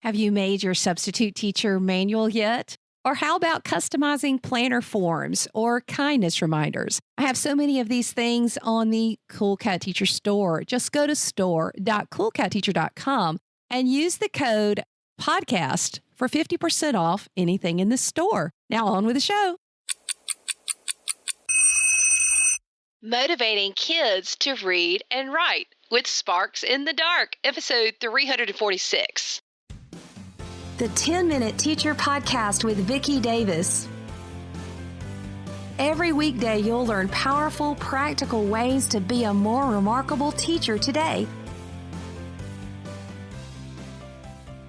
Have you made your substitute teacher manual yet? Or how about customizing planner forms or kindness reminders? I have so many of these things on the Cool Cat Teacher store. Just go to store.coolcatteacher.com and use the code podcast for 50% off anything in the store. Now on with the show. Motivating kids to read and write with Sparks in the Dark, episode 346. The 10-Minute Teacher Podcast with Vicki Davis. Every weekday, you'll learn powerful, practical ways to be a more remarkable teacher today.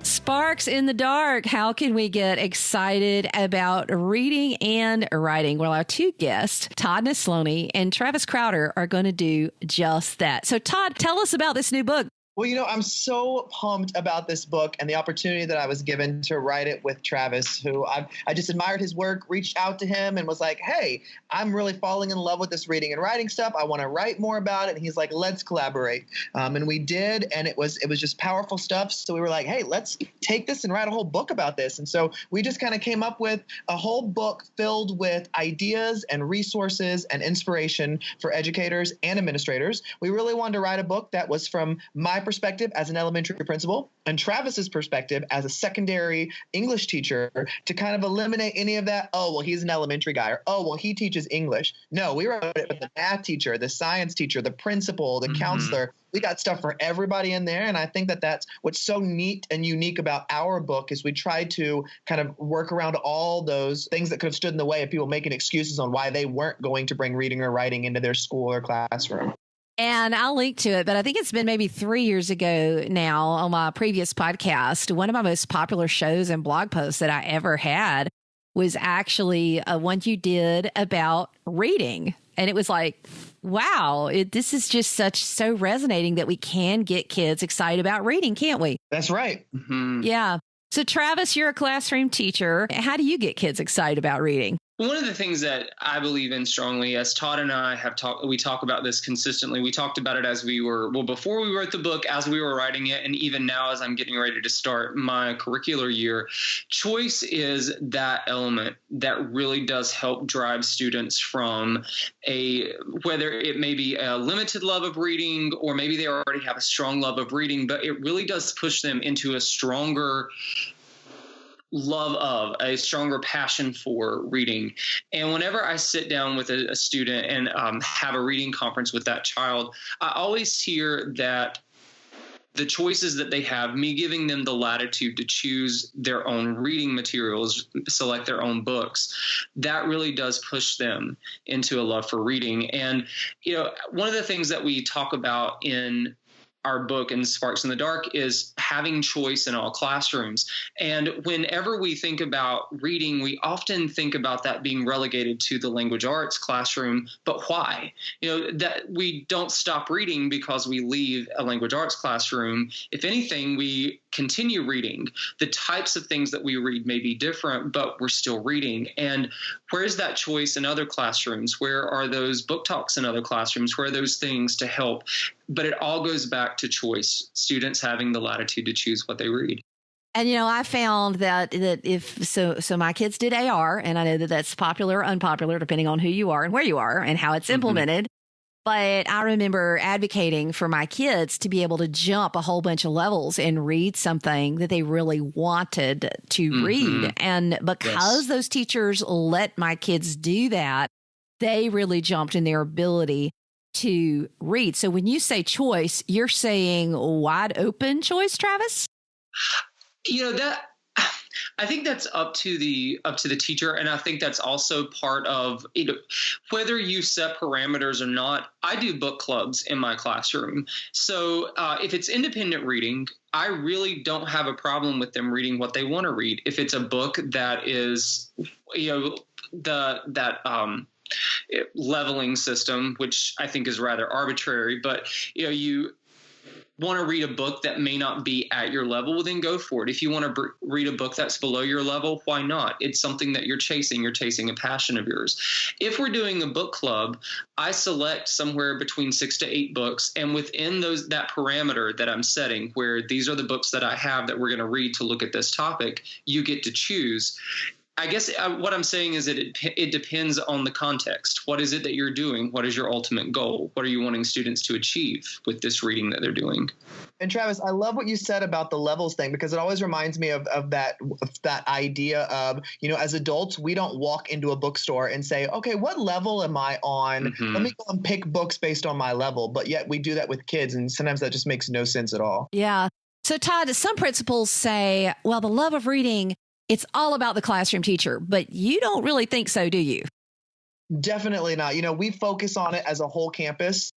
Sparks in the Dark. How can we get excited about reading and writing? Well, our two guests, Todd Nelsoney and Travis Crowder, are going to do just that. So, Todd, tell us about this new book. Well, I'm so pumped about this book and the opportunity that I was given to write it with Travis, who I just admired his work, reached out to him and was like, hey, I'm really falling in love with this reading and writing stuff. I want to write more about it. And he's like, let's collaborate. And we did. And it was just powerful stuff. So we were like, hey, let's take this and write a whole book about this. And so we just kind of came up with a whole book filled with ideas and resources and inspiration for educators and administrators. We really wanted to write a book that was from my perspective as an elementary principal and Travis's perspective as a secondary English teacher to kind of eliminate any of that. Oh, well, he's an elementary guy, or oh, well, he teaches English. No, we wrote it with the math teacher, the science teacher, the principal, the counselor. We got stuff for everybody in there. And I think that that's what's so neat and unique about our book is we tried to kind of work around all those things that could have stood in the way of people making excuses on why they weren't going to bring reading or writing into their school or classroom. And I'll link to it, but I think it's been maybe 3 years ago now on my previous podcast. One of my most popular shows and blog posts that I ever had was actually one you did about reading. And it was like, wow, this is just so resonating that we can get kids excited about reading, can't we? That's right. Mm-hmm. Yeah. So Travis, you're a classroom teacher. How do you get kids excited about reading? One of the things that I believe in strongly, as Todd and I have talked, we talk about this consistently. We talked about it before we wrote the book, as we were writing it, and even now as I'm getting ready to start my curricular year. Choice is that element that really does help drive students from whether it may be a limited love of reading or maybe they already have a strong love of reading, but it really does push them into a stronger a stronger passion for reading. And whenever I sit down with a student and have a reading conference with that child, I always hear that the choices that they have, me giving them the latitude to choose their own reading materials, select their own books, that really does push them into a love for reading. And, one of the things that we talk about in our book in Sparks in the Dark is having choice in all classrooms. And whenever we think about reading, we often think about that being relegated to the language arts classroom. But why? That we don't stop reading because we leave a language arts classroom. If anything, we continue reading. The types of things that we read may be different, but we're still reading. And where's that choice in other classrooms? Where are those book talks in other classrooms? Where are those things to help? But it all goes back to choice, students having the latitude to choose what they read. And, I found that so my kids did AR, and I know that that's popular or unpopular, depending on who you are and where you are and how it's implemented. But I remember advocating for my kids to be able to jump a whole bunch of levels and read something that they really wanted to read. And because those teachers let my kids do that, they really jumped in their ability to read. So when you say choice, you're saying wide open choice, Travis? I think that's up to the teacher, and I think that's also part of whether you set parameters or not. I do book clubs in my classroom, so if it's independent reading, I really don't have a problem with them reading what they want to read. If it's a book that is, leveling system, which I think is rather arbitrary, but want to read a book that may not be at your level, well, then go for it. If you want to read a book that's below your level, why not? It's something that you're chasing. You're chasing a passion of yours. If we're doing a book club, I select somewhere between 6 to 8 books. And within that parameter that I'm setting, where these are the books that I have that we're going to read to look at this topic, you get to choose. I guess what I'm saying is that it depends on the context. What is it that you're doing? What is your ultimate goal? What are you wanting students to achieve with this reading that they're doing? And Travis, I love what you said about the levels thing, because it always reminds me of that idea of, as adults, we don't walk into a bookstore and say, okay, what level am I on? Mm-hmm. Let me go and pick books based on my level. But yet we do that with kids. And sometimes that just makes no sense at all. Yeah. So Todd, some principals say, well, the love of reading, it's all about the classroom teacher, but you don't really think so, do you? Definitely not. We focus on it as a whole campus,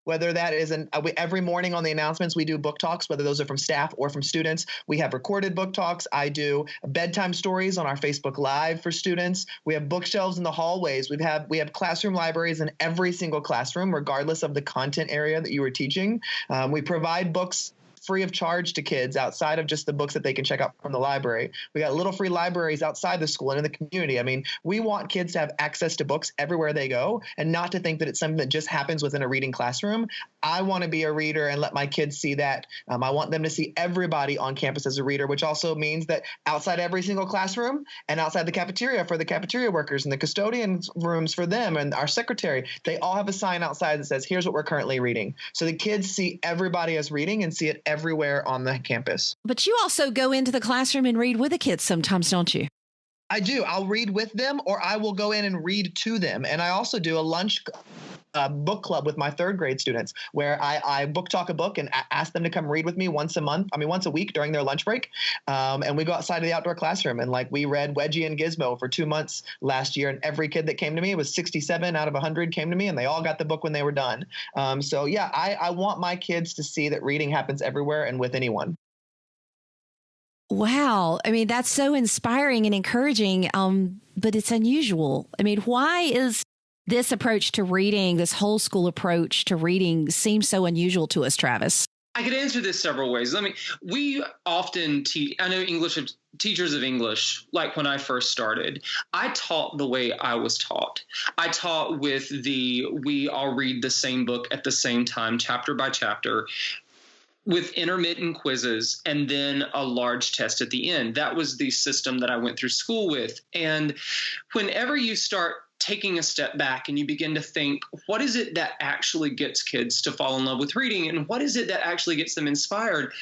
whether that is every morning on the announcements, we do book talks, whether those are from staff or from students. We have recorded book talks. I do bedtime stories on our Facebook Live for students. We have bookshelves in the hallways. We have classroom libraries in every single classroom, regardless of the content area that you were teaching. We provide books free of charge to kids outside of just the books that they can check out from the library. We got little free libraries outside the school and in the community. I mean, we want kids to have access to books everywhere they go, and not to think that it's something that just happens within a reading classroom. I want to be a reader and let my kids see that. I want them to see everybody on campus as a reader, which also means that outside every single classroom and outside the cafeteria for the cafeteria workers and the custodian rooms for them and our secretary, they all have a sign outside that says, here's what we're currently reading. So the kids see everybody as reading and see it everywhere on the campus. But you also go into the classroom and read with the kids sometimes, don't you? I do. I'll read with them, or I will go in and read to them. And I also do a lunch book club with my 3rd grade students, where I book talk a book and ask them to come read with me once a week during their lunch break. And we go outside of the outdoor classroom, and we read Wedgie and Gizmo for 2 months last year. And every kid that came to me, it was 67 out of 100 came to me, and they all got the book when they were done. So yeah, I want my kids to see that reading happens everywhere and with anyone. Wow. I mean, that's so inspiring and encouraging, but it's unusual. I mean, why is this approach to reading, this whole school approach to reading, seems so unusual to us, Travis? I could answer this several ways. We often teach, I know teachers of English, like when I first started, I taught the way I was taught. I taught with we all read the same book at the same time, chapter by chapter, with intermittent quizzes and then a large test at the end. That was the system that I went through school with. And whenever you start taking a step back and you begin to think, what is it that actually gets kids to fall in love with reading, and what is it that actually gets them inspired?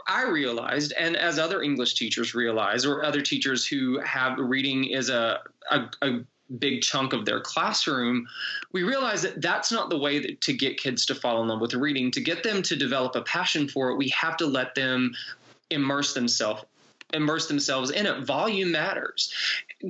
I realized, and as other English teachers realize, or other teachers who have reading as a big chunk of their classroom, we realize that that's not the way to get kids to fall in love with reading. To get them to develop a passion for it, we have to let them immerse themselves in it. Volume matters.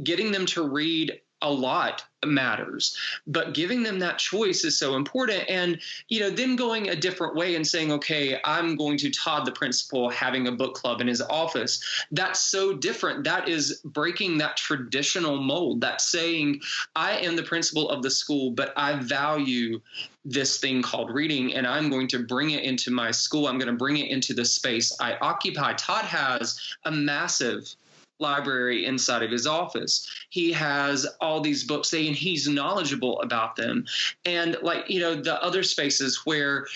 Getting them to read a lot matters, but giving them that choice is so important. And, then going a different way and saying, okay, I'm going to Todd, the principal, having a book club in his office. That's so different. That is breaking that traditional mold. That's saying, I am the principal of the school, but I value this thing called reading, and I'm going to bring it into my school. I'm going to bring it into the space I occupy. Todd has a massive library inside of his office. He has all these books and he's knowledgeable about them. And the other spaces where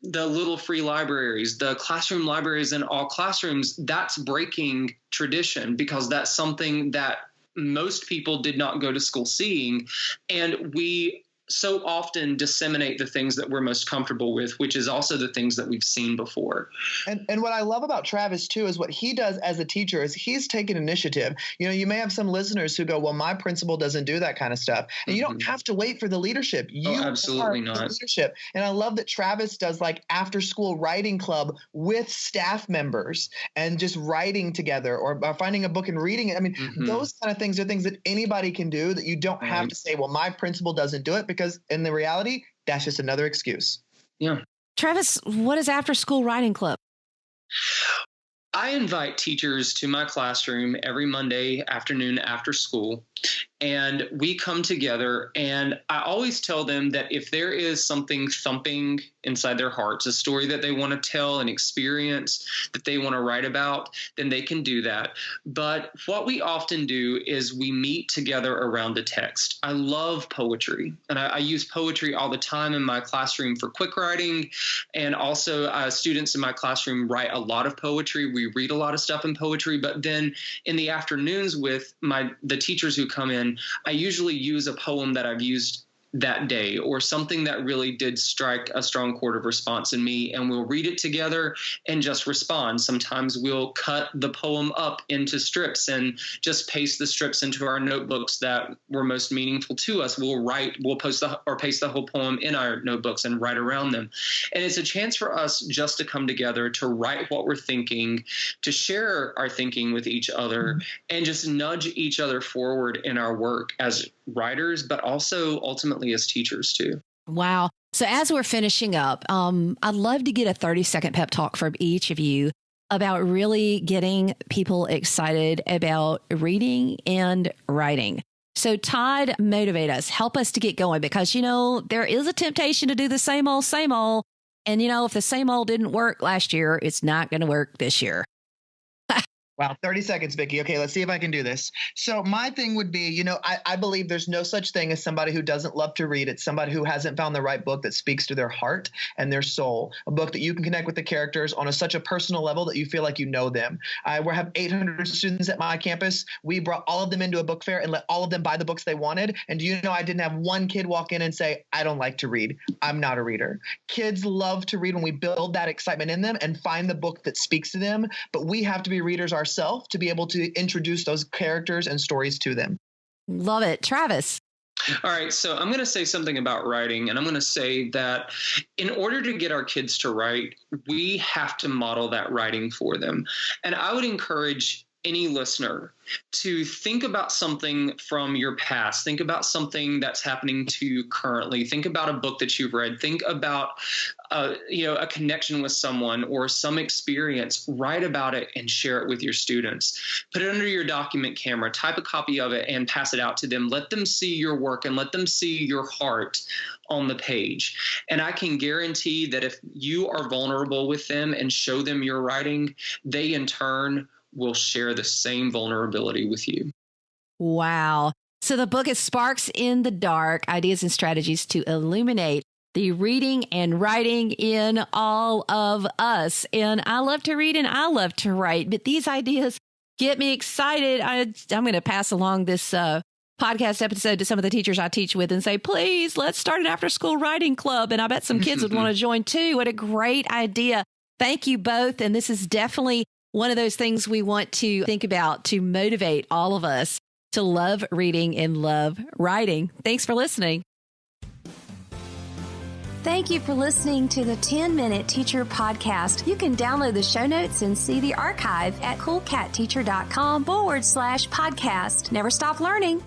the little free libraries, the classroom libraries in all classrooms, that's breaking tradition, because that's something that most people did not go to school seeing. And we so often disseminate the things that we're most comfortable with, which is also the things that we've seen before. And what I love about Travis too is what he does as a teacher is he's taken initiative. You may have some listeners who go, well, my principal doesn't do that kind of stuff. And you don't have to wait for the leadership. You absolutely are not. the leadership. And I love that Travis does after school writing club with staff members and just writing together or finding a book and reading it. I mean, those kind of things are things that anybody can do, that you don't have to say, well, my principal doesn't do it, because in the reality, that's just another excuse. Yeah. Travis, what is After School Writing Club? I invite teachers to my classroom every Monday afternoon after school, And we come together, and I always tell them that if there is something thumping inside their hearts, a story that they want to tell, an experience that they want to write about, then they can do that. But what we often do is we meet together around a text. I love poetry, and I use poetry all the time in my classroom for quick writing, and also students in my classroom write a lot of poetry. We read a lot of stuff in poetry, but then in the afternoons with the teachers who come in, I usually use a poem that I've used that day or something that really did strike a strong chord of response in me, and we'll read it together and just respond. Sometimes we'll cut the poem up into strips and just paste the strips into our notebooks that were most meaningful to us. We'll paste the whole poem in our notebooks and write around them. And it's a chance for us just to come together, to write what we're thinking, to share our thinking with each other, and just nudge each other forward in our work as writers, but also ultimately as teachers too. Wow. So as we're finishing up, I'd love to get a 30-second pep talk from each of you about really getting people excited about reading and writing. So Todd, motivate us, help us to get going, because, there is a temptation to do the same old. And, if the same old didn't work last year, it's not going to work this year. Wow, 30 seconds, Vicki. Okay, let's see if I can do this. So my thing would be, I believe there's no such thing as somebody who doesn't love to read. It's somebody who hasn't found the right book that speaks to their heart and their soul, a book that you can connect with the characters on such a personal level that you feel like you know them. We have 800 students at my campus. We brought all of them into a book fair and let all of them buy the books they wanted. And do you know I didn't have one kid walk in and say, I don't like to read. I'm not a reader. Kids love to read when we build that excitement in them and find the book that speaks to them. But we have to be readers ourselves to be able to introduce those characters and stories to them. Love it. Travis. All right, so I'm going to say something about writing, and I'm going to say that in order to get our kids to write, we have to model that writing for them. And I would encourage any listener to think about something from your past. Think about something that's happening to you currently. Think about a book that you've read. Think about a connection with someone or some experience. Write about it and share it with your students. Put it under your document camera, type a copy of it and pass it out to them. Let them see your work and let them see your heart on the page. And I can guarantee that if you are vulnerable with them and show them your writing, they in turn will share the same vulnerability with you. Wow. So the book is Sparks in the Dark, Ideas and Strategies to Illuminate the Reading and Writing in All of Us. And I love to read and I love to write, but these ideas get me excited. I'm going to pass along this podcast episode to some of the teachers I teach with and say, please, let's start an after-school writing club. And I bet some kids would want to join too. What a great idea. Thank you both. And this is definitely one of those things we want to think about to motivate all of us to love reading and love writing. Thanks for listening. Thank you for listening to the 10-Minute Teacher Podcast. You can download the show notes and see the archive at coolcatteacher.com/podcast. Never stop learning.